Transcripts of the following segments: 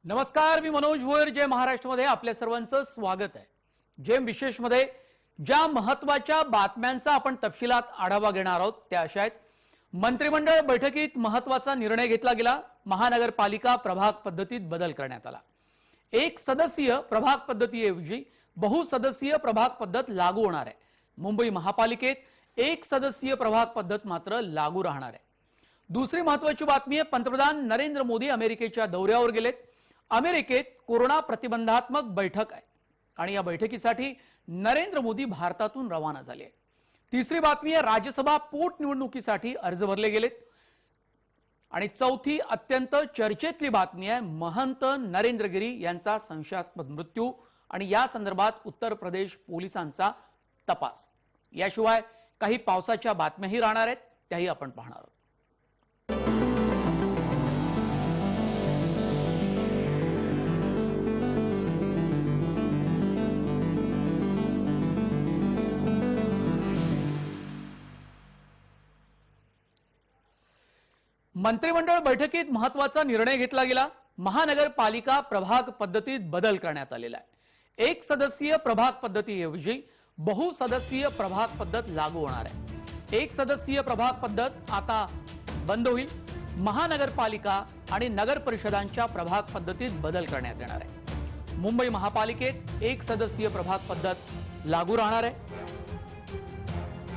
नमस्कार, मी मनोज भोयर. जय महाराष्ट्रमध्ये आपल्या सर्वांचं स्वागत आहे. जेम विशेषमध्ये ज्या महत्त्वाच्या बातम्यांचा आपण तपशिलात आढावा घेणार आहोत त्या अशा आहेत. मंत्रिमंडळ बैठकीत महत्त्वाचा निर्णय घेतला गेला. महानगरपालिका प्रभाग पद्धतीत बदल करण्यात आला. एक सदस्यीय प्रभाग पद्धतीऐवजी बहुसदस्यीय प्रभाग पद्धत लागू होणार आहे. मुंबई महापालिकेत एक सदस्यीय प्रभाग पद्धत मात्र लागू राहणार आहे. दुसरी महत्त्वाची बातमी आहे, पंतप्रधान नरेंद्र मोदी अमेरिकेच्या दौऱ्यावर गेलेत. अमेरिकेत कोरोना प्रतिबंधात्मक बैठक आहे आणि या बैठकीसाठी नरेंद्र मोदी भारतातून रवाना झाले आहेत. तिसरी बातमी आहे, राज्यसभा पोटनिवडणुकीसाठी अर्ज भरले गेलेत. आणि चौथी अत्यंत चर्चेतली बातमी आहे, महंत नरेंद्र गिरी यांचा संशयास्पद मृत्यू आणि या संदर्भात उत्तर प्रदेश पोलिसांचा तपास. याशिवाय काही पावसाच्या बातम्याही राहणार आहेत, त्याही आपण पाहणार आहोत. मंत्रिमंडळ बैठकीत महत्त्वाचा निर्णय घेतला गेला. महानगरपालिका प्रभाग पद्धतीत बदल करण्यात आलेला आहे. एक सदस्यीय प्रभाग पद्धतीऐवजी बहुसदस्यीय प्रभाग पद्धत लागू होणार आहे. एक सदस्यीय प्रभाग पद्धत आता बंद होईल. महानगरपालिका आणि नगर परिषदांच्या प्रभाग पद्धतीत बदल करण्यात येणार आहे. मुंबई महापालिकेत एक सदस्यीय प्रभाग पद्धत लागू राहणार आहे.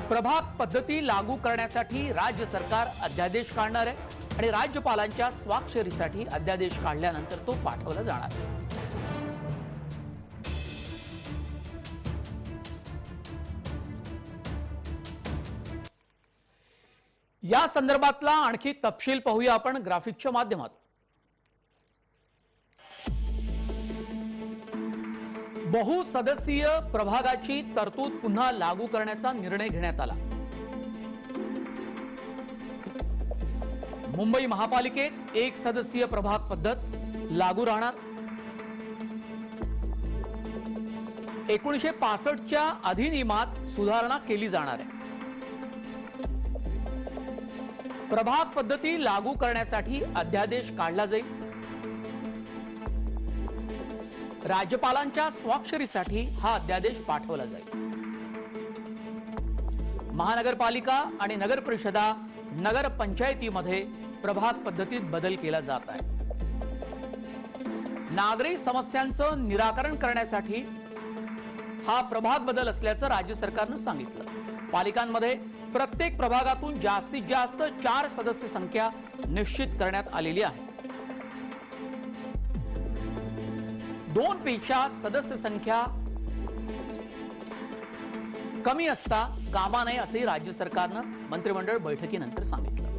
प्रभाग पद्धती लागू करण्यासाठी राज्य सरकार अध्यादेश काढणार आहे आणि राज्यपालांच्या स्वाक्षरीसाठी अध्यादेश काढल्यानंतर तो पाठवला जाणार आहे. या संदर्भातला आणखी तपशील पाहूया आपण ग्राफिकच्या माध्यमातून. बहुसदस्यीय प्रभागाची तरतूद पुन्हा लागू करण्याचा निर्णय घेण्यात आला. मुंबई महापालिकेत एक सदस्यीय प्रभाग पद्धत लागू राहणार. 1965च्या अधिनियमात सुधारणा केली जाणार आहे. प्रभाग पद्धती लागू करण्यासाठी अध्यादेश काढला जाईल. राज्यपालांच्या स्वाक्षरीसाठी हा अध्यादेश पाठवला जाईल. महानगरपालिका आणि नगर परिषदा नगर पंचायतीमध्ये प्रभाग पद्धतीत बदल केला जात आहे. नागरी समस्यांचं निराकरण करण्यासाठी हा प्रभाग बदल असल्याचं राज्य सरकारनं सांगितलं. पालिकांमध्ये प्रत्येक प्रभागातून जास्तीत जास्त 4 सदस्य संख्या निश्चित करण्यात आलेली आहे. 2 पेक्षा सदस्य संख्या कमी असता कामा नये असंही राज्य सरकारनं मंत्रिमंडळ बैठकीनंतर सांगितलं.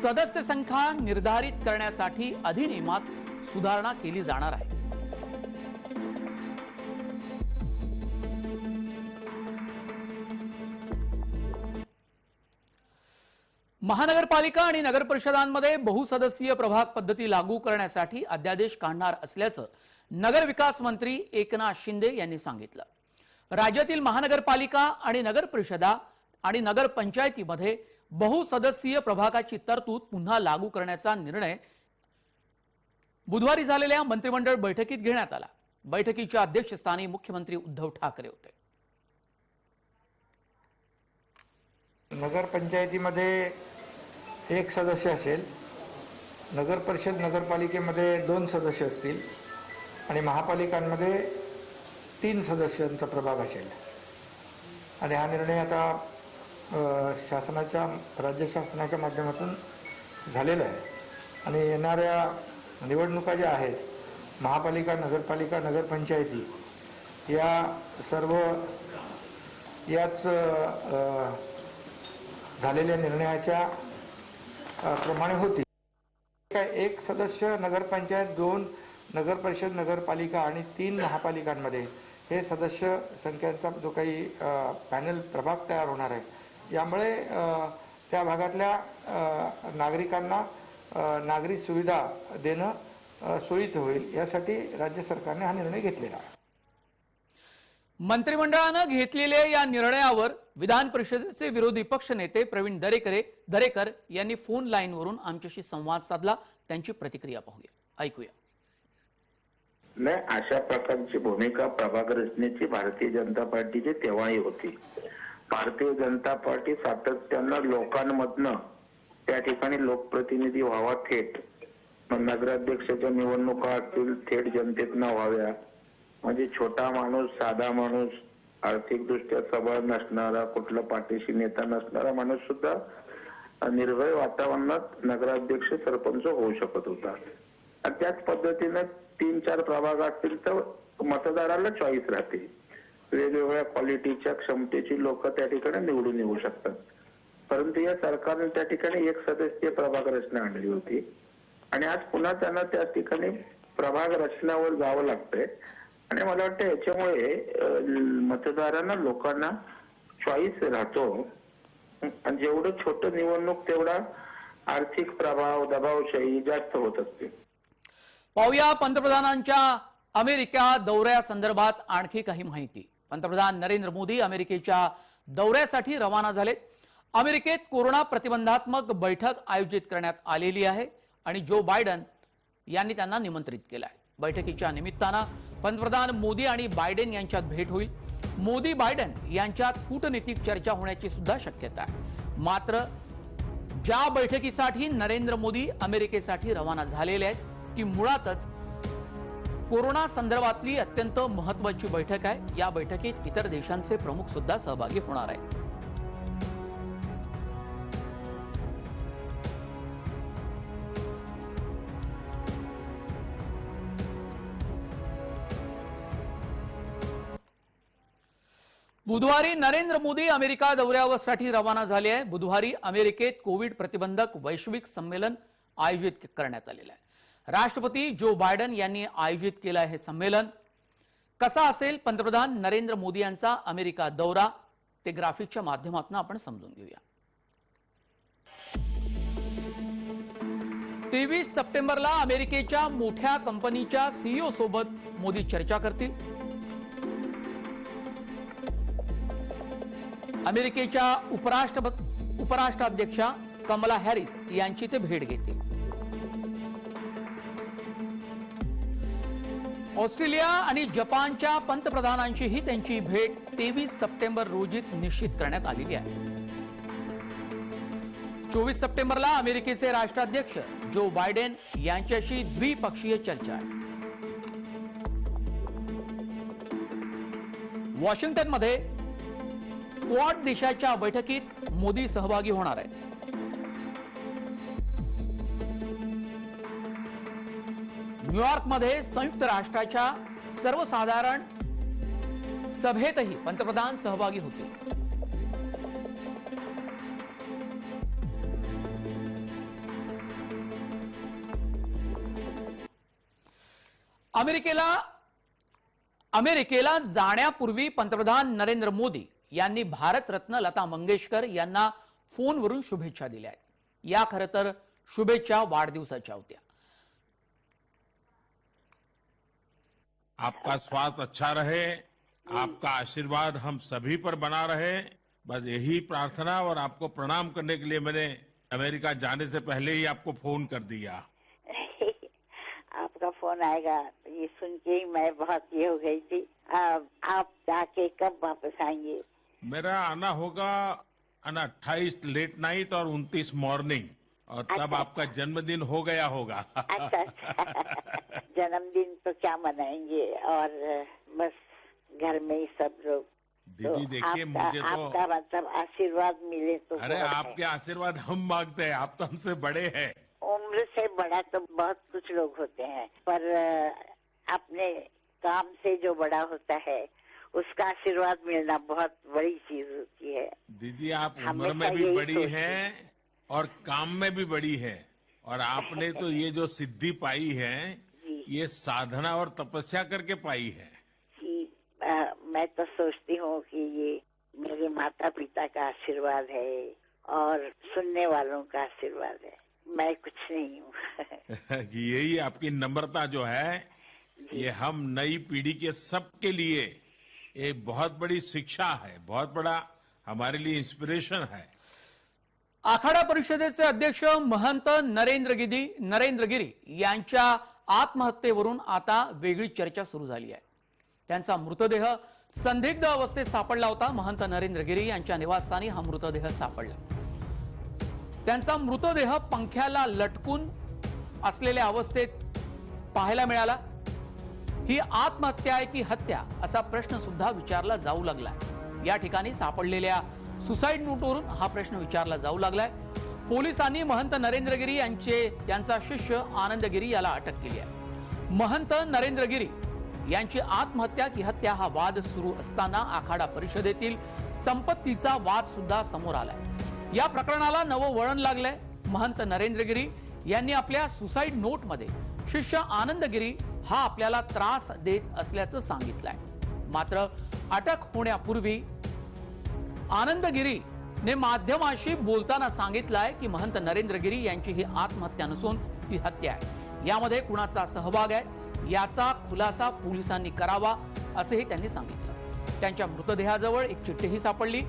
सदस्य संख्या निर्धारित करण्यासाठी अधिनियमात सुधारणा केली जाणार आहे. महानगरपालिका आणि नगर परिषदांमध्ये बहुसदस्यीय प्रभाग पद्धती लागू करण्यासाठी अध्यादेश काढणार असल्याचं नगर विकास मंत्री एकनाथ शिंदे यांनी सांगितलं. राज्यातील महानगरपालिका आणि नगर परिषदा आणि नगर पंचायतीमध्ये बहुसदस्यीय प्रभागाची तरतूद पुन्हा लागू करण्याचा निर्णय बुधवारी झालेल्या मंत्रिमंडळ बैठकीत घेण्यात आला. बैठकीच्या अध्यक्षस्थानी मुख्यमंत्री उद्धव ठाकरे होते. नगर पंचायतीमध्ये एक सदस्य असेल, नगर परिषद नगरपालिकेमध्ये 2 सदस्य असतील आणि महापालिकांमध्ये 3 सदस्यांचा प्रभाग असेल. आणि हा निर्णय आता राज्य शासनाच्या माध्यमातून झालेला आहे. आणि येणाऱ्या निवडणुका ज्या आहेत, महापालिका, नगरपालिका, नगरपंचायती या सर्व याच झालेल्या निर्णयाच्या प्रमाणे होती. एक सदस्य नगरपंचायत, 2 नगर परिषद नगरपालिका आणि 3 महापालिकांमध्ये हे सदस्य संख्यांचा जो काही पॅनल प्रभाग तयार होणार आहे, यामुळे त्या भागातल्या नागरिकांना नागरी सुविधा देणं सोयीचं होईल. यासाठी राज्य सरकारने हा निर्णय घेतलेला आहे. मंत्रिमंडळानं घेतलेल्या या निर्णयावर विधान परिषदेचे विरोधी पक्ष नेते प्रवीण दरेकर यांनी फोन लाईनवरून आमच्याशी संवाद साधला. त्यांची प्रतिक्रिया पाहूया. ऐकूया. नाही, अशा प्रकारची भूमिका प्रभाग रचनेची भारतीय जनता पार्टीची तेव्हाही होती. भारतीय जनता पार्टी सातत्यानं लोकांमधनं त्या ठिकाणी लोकप्रतिनिधी व्हावा थेट. मग नगराध्यक्षाच्या निवडणुका असतील थेट जनतेतनं व्हाव्या. म्हणजे छोटा माणूस, साधा माणूस, आर्थिकदृष्ट्या सबळ नसणारा, कुठला पाठीशी नेता नसणारा माणूस सुद्धा निर्भय वातावरणात नगराध्यक्ष सरपंच होऊ शकत होता. आणि त्याच पद्धतीनं 3-4 प्रभाग असतील तर मतदाराला चॉईस राहते. वेगवेगळ्या क्वालिटीच्या क्षमतेची लोक त्या ठिकाणी निवडून येऊ शकतात. परंतु या सरकारने त्या ठिकाणी एक सदस्यीय प्रभाग रचना आणली होती आणि आज पुन्हा त्यांना त्या ठिकाणी प्रभाग रचनावर जावं लागतंय. आणि मला वाटतं याच्यामुळे मतदारांना, लोकांना चॉईस राहतो. आणि जेवढं छोटं निवडणूक तेवढा आर्थिक प्रभाव, दबावशाही जास्त होत असते. पाहूया पंतप्रधानांच्या अमेरिका दौऱ्यासंदर्भात आणखी काही माहिती. पंतप्रधान नरेंद्र मोदी अमेरिकेच्या दौऱ्यासाठी रवाना झालेत. अमेरिकेत कोरोना प्रतिबंधात्मक बैठक आयोजित करण्यात आलेली आहे आणि जो बायडन यांनी त्यांना निमंत्रित केलं आहे. बैठकीच्या निमित्तानं पंतप्रधान मोदी आणि बायडेन यांच्यात भेट होईल. मोदी बायडेन यांच्यात कूटनीतिक चर्चा होण्याची सुद्धा शक्यता आहे. मात्र ज्या बैठकीसाठी नरेंद्र मोदी अमेरिकेसाठी रवाना झालेले आहेत ती मुळातच कोरोना संदर्भातली अत्यंत महत्वाची बैठक आहे. या बैठकीत इतर देशांचे प्रमुख सुद्धा सहभागी होणार आहेत. बुधवारी नरेंद्र मोदी अमेरिका दौऱ्यासाठी रवाना झाले आहे. बुधवारी अमेरिकेत कोविड प्रतिबंधक वैश्विक संमेलन आयोजित करण्यात आलेलं आहे. राष्ट्रपती जो बायडन यांनी आयोजित केलं आहे हे संमेलन. कसा असेल पंतप्रधान नरेंद्र मोदी यांचा अमेरिका दौरा ते ग्राफिकच्या माध्यमातून आपण समजून घेऊया. 23 सप्टेंबरला अमेरिकेच्या मोठ्या कंपनीच्या सीईओ सोबत मोदी चर्चा करतील. अमेरिकेच्या उपराष्ट्राध्यक्षा कमला हॅरिस यांची ते भेट घेतील. ऑस्ट्रेलिया आणि जपानच्या पंतप्रधानांशीही त्यांची भेट 23 सप्टेंबर रोजी निश्चित करण्यात आलेली आहे. 24 सप्टेंबरला अमेरिकेचे राष्ट्राध्यक्ष जो बायडेन यांच्याशी द्विपक्षीय चर्चा आहे. वॉशिंग्टनमध्ये क्वाड देशाच्या बैठकीत मोदी सहभागी होणार आहेत. न्यूयॉर्कमध्ये संयुक्त राष्ट्राच्या सर्वसाधारण सभेतही पंतप्रधान सहभागी होतील. अमेरिकेला जाण्यापूर्वी पंतप्रधान नरेंद्र मोदी यांनी भारतरत्न लता मंगेशकर यांना फोनवरून शुभेच्छा दिल्या आहेत. या खरं तर शुभेच्छा वाढदिवसाच्या होत्या. आपका स्वास्थ्य अच्छा रहे, आपका आशीर्वाद हम सभी पर बना रहे, बस यही प्रार्थना. और आपको प्रणाम करने के लिए मैंने अमेरिका जाने से पहले ही आपको फोन कर दिया. आपका फोन आएगा ये सुन के ही मैं बहुत ये हो गई थी. आप जाके कब वापस आएंगे? मेरा आना होगा 28 लेट नाइट और 29 मॉर्निंग, और तब अच्छा। आपका जन्मदिन हो गया होगा. अच्छा अच्छा. जन्मदिन तो क्या मनाएंगे, और बस घर में ही सब लोग. दीदी देखिए, मुझे तो आपका मतलब आशीर्वाद मिले तो अरे बहुत है. आपके आशीर्वाद हम मांगते हैं, आप तो हमसे बड़े हैं. उम्र से बड़ा तो बहुत कुछ लोग होते हैं, पर अपने काम से जो बड़ा होता है उसका आशीर्वाद मिलना बहुत बड़ी चीज होती है. दीदी आप उम्र हमेशा में भी यही बड़ी सोचते हैं और काम में भी बड़ी है, और आपने तो ये जो सिद्धि पाई है जी. ये साधना और तपस्या करके पाई है. कि मैं तो सोचती हूँ कि ये मेरे माता पिता का आशीर्वाद है और सुनने वालों का आशीर्वाद है. मैं कुछ नहीं हूँ. यही आपकी नम्रता जो है, ये हम नई पीढ़ी के सबके लिए एक बहुत बड़ी शिक्षा है, बहुत बड़ा हमारे लिए इंस्पिरेशन है. आखाडा परिषदेचे अध्यक्ष महंत नरेंद्र गिरी यांच्या आत्महत्येवरून आता वेगळी चर्चा सुरू झाली आहे। त्यांचा मृतदेह संदिग्ध अवस्थेत सापडला होता। महंत नरेंद्र गिरी यांच्या निवासस्थानी हा मृतदेह सापडला। त्यांचा मृतदेह पंख्याला लटकून असलेल्या अवस्थेत पाहायला मिळाला। ही आत्महत्या आहे की हत्या असा प्रश्न सुद्धा विचारला जाऊ लागलाय। या ठिकाणी सापडलेल्या सुसाईड नोटवरून हा प्रश्न विचारला जाऊ लागलाय। पोलिसांनी महंत नरेंद्र गिरी यांचा शिष्य आनंद गिरी याला अटक केली आहे। महंत नरेंद्र गिरी यांची आत्महत्या की हत्या हा वाद सुरू असताना आखाडा परिषदेतील संपत्तीचा वाद सुद्धा समोर आलाय। या प्रकरणाला नवं वळण लागलंय। महंत नरेंद्र गिरी यांनी आपल्या सुसाईड नोटमध्ये शिष्य आनंद गिरी हा आपल्याला त्रास देत असल्याचं सांगितलंय। मात्र अटक होण्यापूर्वी आनंद गिरी ने माध्यमाशी बोलताना सांगितलंय की महंत नरेंद्र गिरी यांची ही आत्महत्या नसून ही हत्या आहे। यामध्ये कुणाचा सहभाग आहे याचा खुलासा पोलिसांनी करावा असंही त्यांनी सांगितलं। त्यांच्या मृतदेहाजवळ एक चिठ्ठीही सापडली।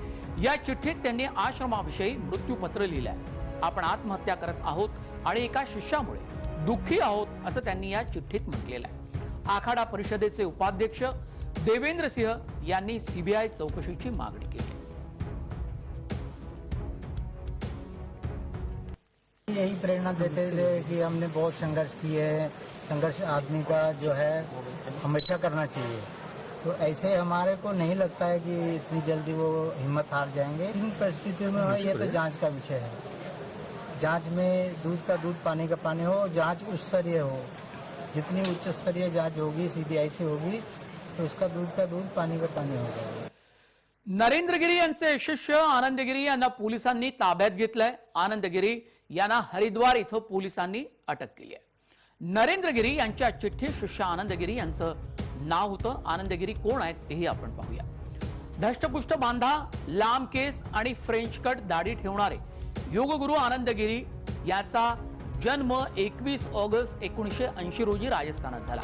या चिठ्ठीत त्यांनी आश्रमाविषयी मृत्यूपत्र लिहिलंय। आपण आत्महत्या करत आहोत आणि एका शिष्यामुळे दुःखी आहोत असं त्यांनी या चिठ्ठीत म्हटलेलं आहे। आखाडा परिषदेचे उपाध्यक्ष देवेंद्र सिंह यांनी सीबीआय चौकशीची मागणी केली। यही प्रेरणा देते थे कि हमने बहुत संघर्ष किए हैं। संघर्ष आदमी का जो है हमेशा करना चाहिए। तो ऐसे हमारे को नहीं लगता है कि इतनी जल्दी वो हिम्मत हार जाएंगे। इन परिस्थितियों में ये तो जांच का विषय है। जांच में दूध का दूध पानी का पानी हो, जांच उच्च स्तरीय हो। जितनी उच्च स्तरीय जांच होगी सीबीआई से होगी तो उसका दूध का दूध पानी का पानी होगा। नरेंद्र गिरी यांचे शिष्य आनंद गिरी यांना पोलिसांनी ताब्यात घेतलंय। आनंद गिरी यांना हरिद्वार इथं पोलिसांनी अटक केली आहे। नरेंद्र गिरी यांच्या चिठ्ठीत शिष्य आनंद गिरी यांचं नाव होतं। आनंद गिरी कोण आहेत तेही आपण पाहूया। धष्टपुष्ट बांधा, लांब केस आणि फ्रेंच कट दाढी ठेवणारे योगगुरु आनंद गिरी याचा जन्म 21 ऑगस्ट 1980 रोजी राजस्थानात झाला।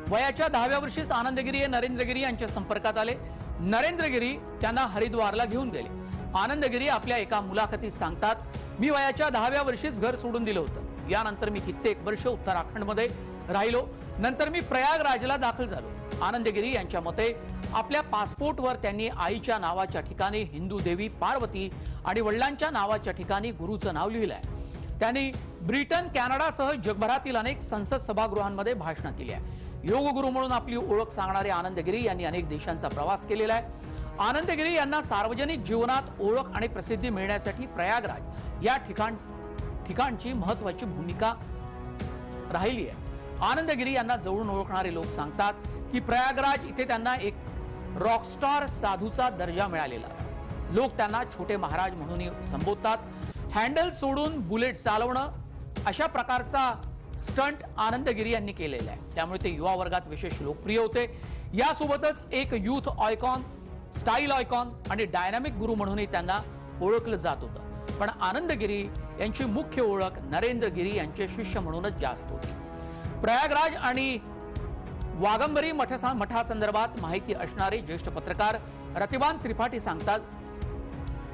वयाच्या 10व्या वर्षीच आनंद गिरी हे नरेंद्र गिरी यांच्या संपर्कात आले। नरेंद्र गिरी त्यांना हरिद्वारला घेऊन गेले। आनंद गिरी आपल्या एका मुलाखतीत सांगतात, मी वयाच्या 10व्या वर्षीच घर सोडून दिलं होतं। यानंतर मी कित्येक वर्ष उत्तराखंडमध्ये राहिलो। नंतर मी प्रयागराजला दाखल झालो। आनंद गिरी यांच्या मते आपल्या पासपोर्टवर त्यांनी आईच्या नावाच्या ठिकाणी हिंदू देवी पार्वती आणि वडिलांच्या नावाच्या ठिकाणी गुरुचं नाव लिहिलंय। त्यांनी ब्रिटन, कॅनडासह जगभरातील अनेक संसद सभागृहांमध्ये भाषणं केली आहेत। योगगुरु म्हणून आपली ओळख सांगणारे आनंद गिरी यांनी अनेक देशांचा प्रवास केलेला आहे। आनंद गिरी यांना सार्वजनिक जीवनात ओळख आणि प्रसिद्धी मिळण्यासाठी प्रयागराज या ठिकाणची महत्त्वाची भूमिका राहिली आहे। आनंद गिरी यांना जवळून ओळखणारे लोक सांगतात की प्रयागराज इथे त्यांना एक रॉकस्टार साधूचा दर्जा मिळालेला आहे। लोक त्यांना छोटे महाराज म्हणून संबोधतात। हँडल सोडून बुलेट चालवणं अशा प्रकारचा स्टंट आनंद गिरी यांनी केलेला आहे। त्यामुळे ते युवा वर्गात विशेष लोकप्रिय होते। यासोबतच एक यूथ आयकॉन, स्टाईल आयकॉन आणि डायनामिक गुरु म्हणूनही त्यांना ओळखलं जात होतं। पण आनंद गिरी यांची मुख्य ओळख नरेंद्र गिरी यांचे शिष्य म्हणूनच जास्त होती। प्रयागराज आणि वागंबरी मठासंदर्भात माहिती असणारे ज्येष्ठ पत्रकार रतिबान त्रिपाठी सांगतात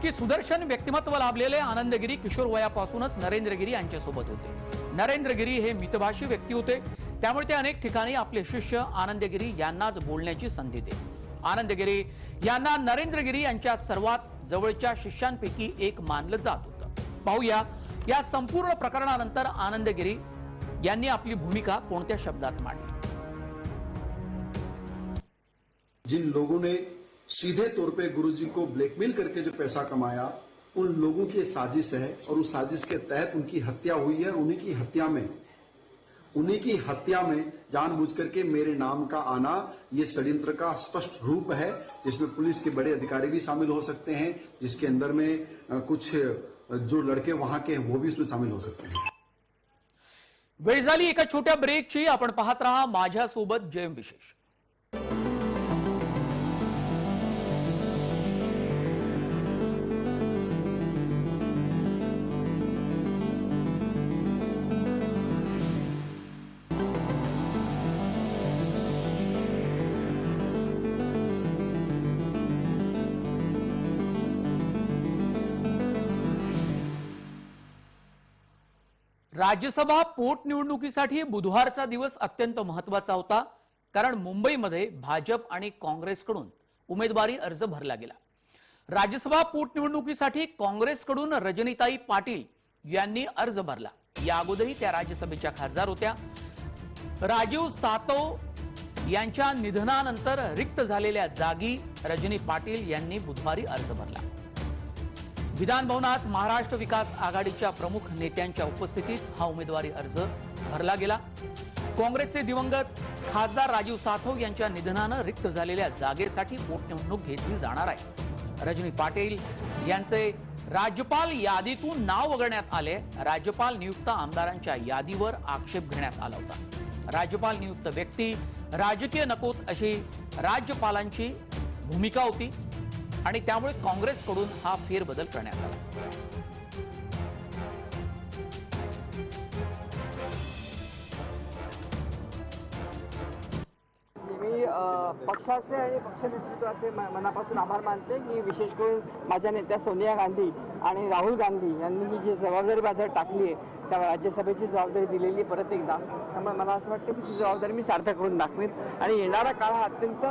की सुदर्शन व्यक्तिमत्व लाभलेले आनंद गिरी किशोर वयापासूनच नरेंद्र गिरी यांच्यासोबत होते। नरेंद्र गिरी हे मितभाषी व्यक्ती होते, त्यामुळे ते अनेक ठिकाणी आपले शिष्य आनंद गिरी यांनाच बोलण्याची संधी देत। आनंद गिरी यांना नरेंद्र गिरी यांच्या सर्वात जवळच्या शिष्यांपैकी एक मानलं जात होतं। पाहूया या संपूर्ण प्रकरणानंतर आनंद गिरी यांनी आपली भूमिका कोणत्या शब्दात मांडली। जिन लोगों ने सीधे तौर पे गुरुजी को ब्लैकमेल करके जो पैसा कमाया, उन लोगों की साजिश है और उस साजिश के तहत उनकी हत्या हुई है। उन्हीं की हत्या में जानबूझ करके मेरे नाम का आना ये षड्यंत्र का स्पष्ट रूप है, जिसमें पुलिस के बड़े अधिकारी भी शामिल हो सकते हैं, जिसके अंदर में कुछ जो लड़के वहां के हैं वो भी उसमें शामिल हो सकते हैं। वेळ झाली एका छोट्या ब्रेकची। आपण पाहत रहा माझ्यासोबत जयम विशेष। राज्यसभा पोटनिवडणुकीसाठी बुधवारचा दिवस अत्यंत महत्त्वाचा होता, कारण मुंबईमध्ये भाजप आणि काँग्रेसकडून उमेदवारी अर्ज भरला गेला। राज्यसभा पोटनिवडणुकीसाठी काँग्रेसकडून रजनीताई पाटील यांनी अर्ज भरला। या अगोदरही त्या राज्यसभेच्या खासदार होत्या। राजीव सातव यांच्या निधनानंतर रिक्त झालेल्या जागी रजनी पाटील यांनी बुधवारी अर्ज भरला। विधान भवनात महाराष्ट्र विकास आघाडीच्या प्रमुख नेत्यांच्या उपस्थितीत हा उमेदवारी अर्ज भरला गेला। काँग्रेसचे दिवंगत खासदार राजीव सातव यांच्या निधनानं रिक्त झालेल्या जागेसाठी पोटनिवडणूक घेतली जाणार आहे। रजनी पाटील यांचे राज्यपाल यादीतून नाव वगळण्यात आले। राज्यपाल नियुक्त आमदारांच्या यादीवर आक्षेप घेण्यात आला होता। राज्यपाल नियुक्त व्यक्ती राजकीय नकोत अशी राज्यपालांची भूमिका होती आणि त्यामुळे काँग्रेसकडून हा फेरबदल करण्यात आला। मी पक्षाचे आणि पक्ष नेतृत्वाचे मनापासून आभार मानते की विशेष करून माझ्या नेत्या सोनिया गांधी आणि राहुल गांधी यांनी मी जी जबाबदारी माझ्यावर टाकली आहे त्या राज्यसभेची जबाबदारी दिलेली परत एकदा, त्यामुळे मला असं वाटतं की ती जबाबदारी मी सार्थक करून दाखवेन आणि येणारा काळ हा अत्यंत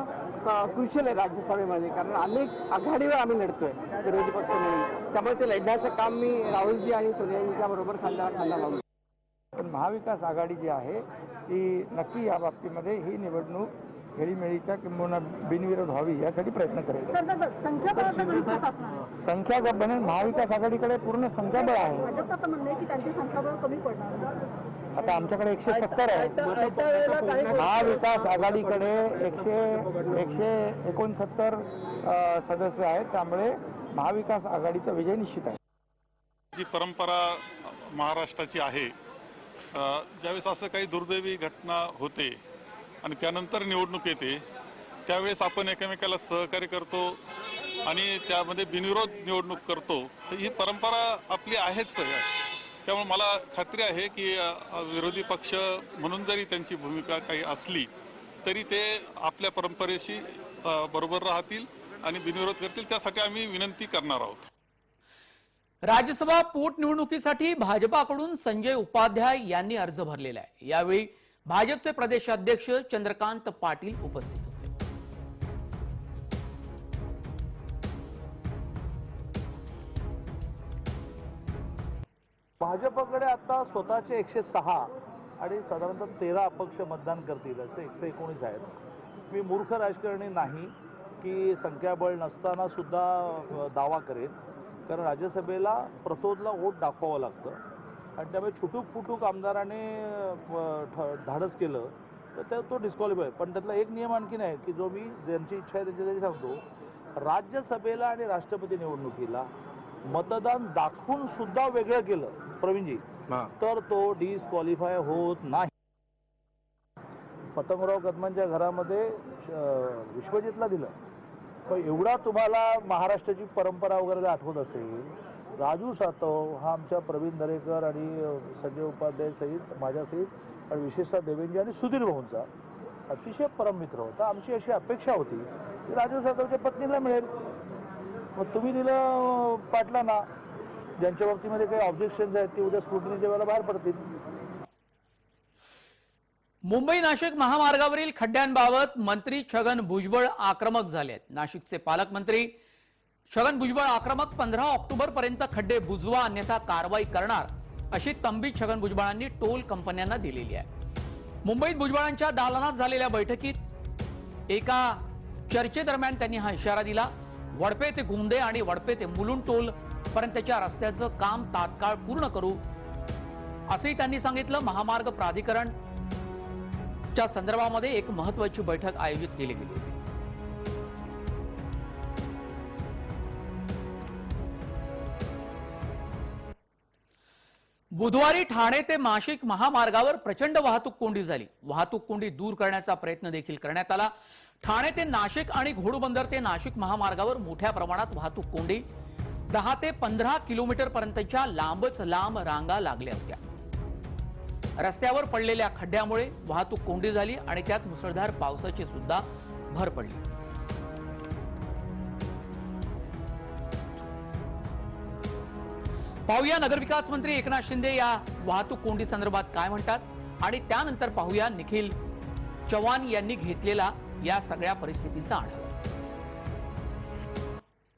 क्रुशियल आहे राज्यसभेमध्ये, कारण अनेक आघाडीवर आम्ही लढतोय विरोधी पक्ष म्हणून, त्यामुळे ते लढण्याचं काम मी राहुलजी आणि सोनियाजींच्या बरोबर खांद्याला खांदा लावून। पण महाविकास आघाडी जी आहे ती नक्की या बाबतीमध्ये ही निवडणूक खेळीमेळीच्या किंबहुना बिनविरोध व्हावी यासाठी प्रयत्न करेल। संख्याबळ बनेल, महाविकास आघाडीकडे पूर्ण संख्याबळ आहे। आता आमच्याकडे 170 आहे, महाविकास आघाडीकडे 169 सदस्य आहेत, त्यामुळे महाविकास आघाडीचा विजय निश्चित आहे। जी परंपरा महाराष्ट्राची आहे, ज्यावेळेस असं काही दुर्दैवी घटना होते आणि त्यानंतर निवडणूक येते त्यावेळेस आपण एकमेकाला सहकार्य करतो आणि त्यामध्ये बिनविरोध निवडणूक करतो, तर ही परंपरा आपली आहेच। त्यामुळे मला खात्री आहे की विरोधी पक्ष म्हणून जरी त्यांची भूमिका काही असली तरी ते आपल्या परंपरेशी बरोबर राहतील आणि बिनविरोध करतील, त्यासाठी आम्ही विनंती करणार आहोत। राज्यसभा पोटनिवडणुकीसाठी भाजपाकडून संजय उपाध्याय यांनी अर्ज भरलेला आहे। यावेळी भाजपचे प्रदेशाध्यक्ष चंद्रकांत पाटील उपस्थित होते। भाजपकडे आता स्वतःचे 106 आणि साधारणतः 13 अपक्ष मतदान करतील असे 119 आहेत। मी मूर्ख राजकारणी नाही की संख्याबळ नसताना सुद्धा दावा करेन, कारण राज्यसभेला प्रतोदला वोट दाखवावं लागतं आणि त्यामुळे छुटूक फुटूक आमदाराने धाडस केलं तर तो डिस्क्वालिफाय। पण त्यातला एक नियम आणखीन आहे की जो मी ज्यांची इच्छा आहे त्याच्यासाठी सांगतो, राज्यसभेला आणि राष्ट्रपती निवडणुकीला मतदान दाखवून सुद्धा वेगळं केलं प्रवीणजी तर तो डिस्क्वालिफाय होत नाही। पतंगराव कदमांच्या घरामध्ये विश्वजितला दिलं, पण एवढा तुम्हाला महाराष्ट्राची परंपरा वगैरे आठवत असेल, राजू सातव हा आमच्या प्रवीण दरेकर आणि संजय उपाध्याय सहित माझ्यासहित आणि विशेषतः देवेंद्र आणि सुधीर भाऊंचा अतिशय परम मित्र होता। आमची अशी अपेक्षा होती की राजू सातवच्या पत्नीला मिळेल, मग तुम्ही दिलं पाटलांना, ज्यांच्या बाबतीमध्ये काही ऑब्जेक्शन आहेत ते उद्या स्क्रुटिनीच्या वेळेला बाहेर पडतील। मुंबई नाशिक महामार्गावरील खड्ड्यांबाबत मंत्री छगन भुजबळ आक्रमक झाले आहेत। नाशिकचे पालकमंत्री छगन भुजबळ आक्रमक 15 ऑक्टोबर पर्यंत खड्डे बुजवा अन्यथा कारवाई करणार अशी तंबी छगन भुजबळांनी टोल कंपन्यांना दिलेली आहे। मुंबईत भुजबळांच्या दालनात झालेल्या बैठकीत एका चर्चेदरम्यान त्यांनी हा इशारा दिला। वडपे ते गुंदे आणि वडपे ते मुलुंड टोल पर्यंतच्या रस्त्याचं काम तात्काळ पूर्ण करू असंही त्यांनी सांगितलं। महामार्ग प्राधिकरणच्या संदर्भामध्ये एक महत्त्वाची बैठक आयोजित केली गेली होती। बुधवारी ठाणे ते नाशिक महामार्गावर प्रचंड वाहतूक कोंडी झाली। वाहतूक कोंडी दूर करण्याचा प्रयत्न देखील करण्यात आला। ठाणे ते नाशिक आणि घोडबंदर ते नाशिक महामार्गावर मोठ्या प्रमाणात वाहतूक कोंडी, 10 ते 15 किलोमीटर पर्यंतच्या लांबच लांब रांगा लागल्या होत्या। रस्त्यावर पडलेल्या खड्ड्यामुळे वाहतूक कोंडी झाली आणि त्यात मुसळधार पावसाची सुद्धा भर पडली। पाहूया नगरविकास मंत्री एकनाथ शिंदे या वाहतूक कोंडी संदर्भात काय म्हणतात आणि त्यानंतर पाहूया निखिल चव्हाण यांनी घेतलेला या सगळ्या परिस्थितीचा आढावा.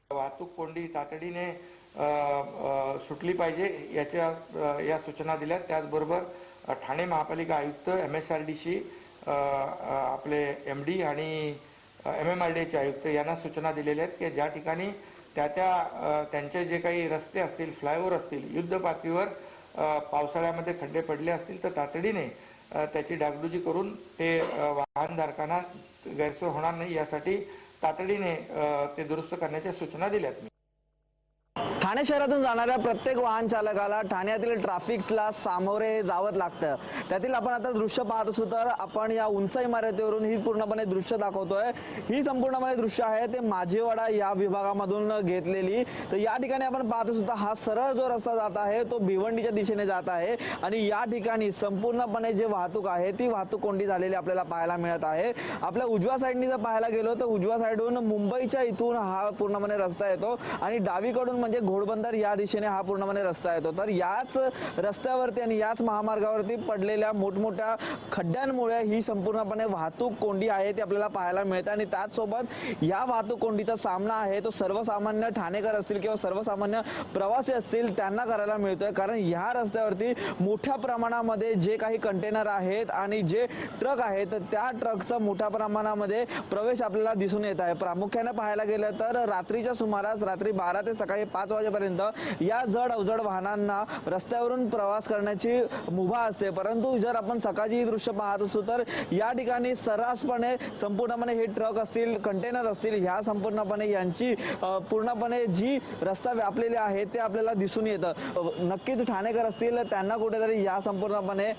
वाहतूक कोंडी तातडीने सुटली पाहिजे या सूचना दिल्या. त्याचबरोबर ठाणे महापालिका आयुक्त MSRDC आपले MD आणि MMRDAचे आयुक्त यांना सूचना दिलेल्या आहेत की ज्या ठिकाणी त्यांचे जे काही रस्ते असतील, फ्लायओव्हर असतील, युद्ध पातळीवर पावसाळ्यामध्ये खड्डे पडले असतील तर तातडीने त्याची डागडुजी करून ते वाहनधारकांना गैरसोय होणार नाही यासाठी तातडीने ते दुरुस्त करण्याच्या सूचना दिल्यात. ठाणे शहरातून जाणाऱ्या प्रत्येक वाहन चालकाला ठाण्यातील ट्रॅफिकला सामोरे जावं लागतं. त्यातील आपण आता दृश्य पाहत असू तर आपण या उंच इमारतीवरून ही पूर्णपणे दृश्य दाखवतोय. ही संपूर्णपणे दृश्य आहे ते माझेवाडा या विभागामधून घेतलेली. तर या ठिकाणी आपण पाहत असू तर हा सरळ जो रस्ता जात आहे तो भिवंडीच्या दिशेने जात आहे आणि या ठिकाणी संपूर्णपणे जे वाहतूक आहे ती वाहतूक कोंडी झालेली आपल्याला पाहायला मिळत आहे. आपल्या उजव्या साईडनी जर पाहायला गेलो तर उजव्या साईडून मुंबईच्या इथून हा पूर्णपणे रस्ता येतो आणि डावीकडून म्हणजे घोडबंदर या दिशेने हा पूर्णपणे रस्ता येतो. तर याच रस्त्यावरती आणि याच महामार्गावरती पडलेल्या मोठमोठ्या खड्ड्यांमुळे ही संपूर्णपणे वाहतूक कोंडी आहे ती आपल्याला पाहायला मिळते आणि त्याचसोबत या वाहतूक कोंडीचा सामना आहे तो सर्वसामान्य ठाणेकर असतील किंवा सर्वसामान्य प्रवासी असतील त्यांना करायला मिळतोय. कारण या रस्त्यावरती मोठ्या प्रमाणामध्ये जे काही कंटेनर आहेत आणि जे ट्रक आहेत त्या ट्रकचा मोठ्या प्रमाणामध्ये प्रवेश आपल्याला दिसून येत आहे. प्रामुख्याने पाहायला गेलं तर रात्रीच्या सुमारास रात्री 12 ते सकाळी 5 वाजेपर्यंत या जड अवजड वाहनांना रस्त्यावरून प्रवास करण्याची मुभा असते. परंतु जर आपण सकाळची ही दृश्य पाहत असू तर या ठिकाणी सर्रासपणे संपूर्णपणे हे ट्रक असतील, कंटेनर असतील, ह्या संपूर्णपणे यांची पूर्णपणे जी रस्ता व्यापलेले आहे ते आपल्याला दिसून येतं. नक्कीच ठाणेकर असतील त्यांना कुठेतरी या संपूर्णपणे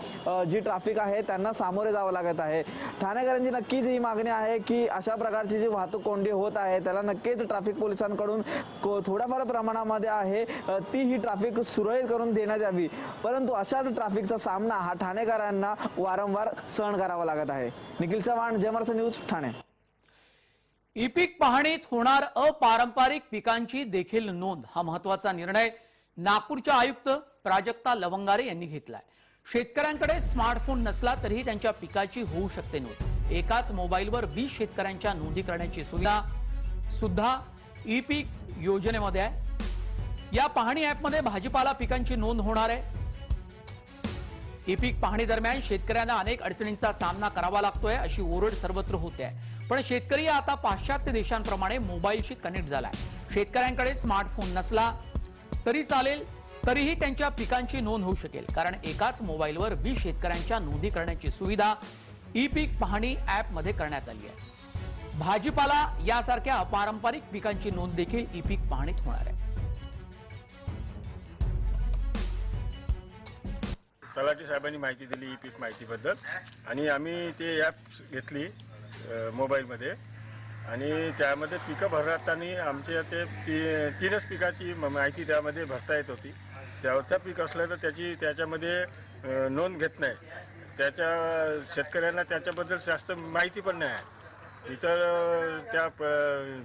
जी ट्रॅफिक आहे त्यांना सामोरे जावं लागत आहे. ठाणेकरांची नक्कीच ही मागणी आहे की अशा प्रकारची जी वाहतूक कोंडी होत आहे त्याला नक्कीच ट्रॅफिक पोलिसांकडून थोड्याफार प्रमाणामध्ये आहे ती ही ट्रॅफिक सुरळीत करून देण्यात यावी. परंतु अशाच ट्रॅफिकचा सामना हा ठाणेकरांना वारंवार सहन करावा लागत आहे. निखिल चव्हाण, जय महाराष्ट्र न्यूज, ठाणे. ई पीक पाहणीत होणार अपारंपरिक पिकांची देखील नोंद हा महत्वाचा निर्णय नागपूरच्या आयुक्त प्राजक्ता लवंगारे यांनी घेतलाय. शेतकऱ्यांकडे स्मार्टफोन नसला तरीही त्यांच्या पिकाची होऊ शकते नोंद. एकाच मोबाईलवर 20 शेतकऱ्यांच्या नोंदी करण्याची सुविधा सुद्धा ई पीक योजनेमध्ये आहे. या पाहणी ऍपमध्ये भाजीपाला पिकांची नोंद होणार आहे. ई पीक पाहणी दरम्यान शेतकऱ्यांना अनेक अडचणींचा सामना करावा लागतोय अशी ओरड सर्वत्र होते आहे. पण शेतकरी आता पाश्चात्य देशांप्रमाणे मोबाईलशी कनेक्ट झालाय. शेतकऱ्यांकडे स्मार्टफोन नसला तरी चालेल, तरीही त्यांच्या पिकांची नोंद होऊ शकेल. कारण एकाच मोबाईलवर 20 शेतकऱ्यांच्या नोंदी करण्याची सुविधा ई पीक पाहणी ऍपमध्ये करण्यात आली आहे. भाजीपाला यासारख्या अपारंपरिक पिकांची नोंद देखील ई पीक पाहणीत होणार आहे. तलाठी साहेबांनी माहिती दिली ई पीक माहितीबद्दल आणि आम्ही ते ॲप घेतली मोबाईलमध्ये आणि त्यामध्ये पिकं भरताना आमच्या ते तीनच पिकाची माहिती त्यामध्ये भरता येत होती. त्यावरचं पीक असलं तर त्याच्यामध्ये नोंद घेत नाही. त्याच्या शेतकऱ्यांना त्याच्याबद्दल जास्त माहिती पण नाही आहे. इतर त्या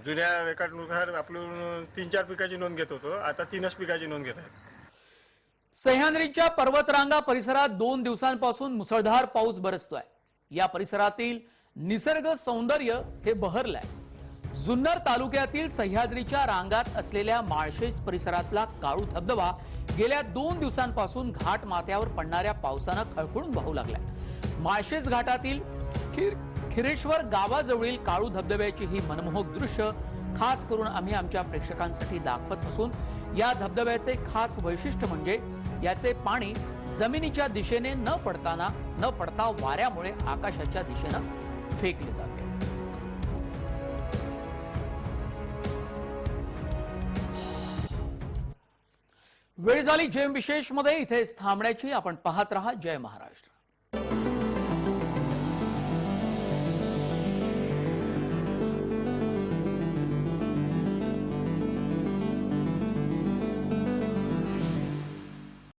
जुन्या रेकॉर्डनुसार आपण 3-4 पिकाची नोंद घेत होतो, आता 3च पिकाची नोंद घेत आहेत. सह्याद्रीच्या पर्वतरांगा परिसरात 2 दिवसांपासून मुसळधार पाऊस बरसतोय. या परिसरातील निसर्ग सौंदर्य हे बहरलंय. जुन्नर तालुक्यातील सह्याद्रीच्या रांगात असलेल्या माळशेज परिसरातला काळू धबधबा गेल्या 2 दिवसांपासून घाट माथ्यावर पडणाऱ्या पावसानं खळखळून वाहू लागलाय. माळशेज घाटातील खिरेश्वर गावाजवळील काळू धबधब्याची ही मनमोहक दृश्य खास करून आम्ही आमच्या प्रेक्षकांसाठी दाखवत असून या धबधब्याचे खास वैशिष्ट्य म्हणजे याचे पाणी जमिनीच्या दिशेने न पडता वाऱ्यामुळे आकाशाच्या दिशेने फेकले जाते. वेळ झाली जेम विशेष मध्ये इथेच थांबण्याची. आपण पाहत रहा जय महाराष्ट्र.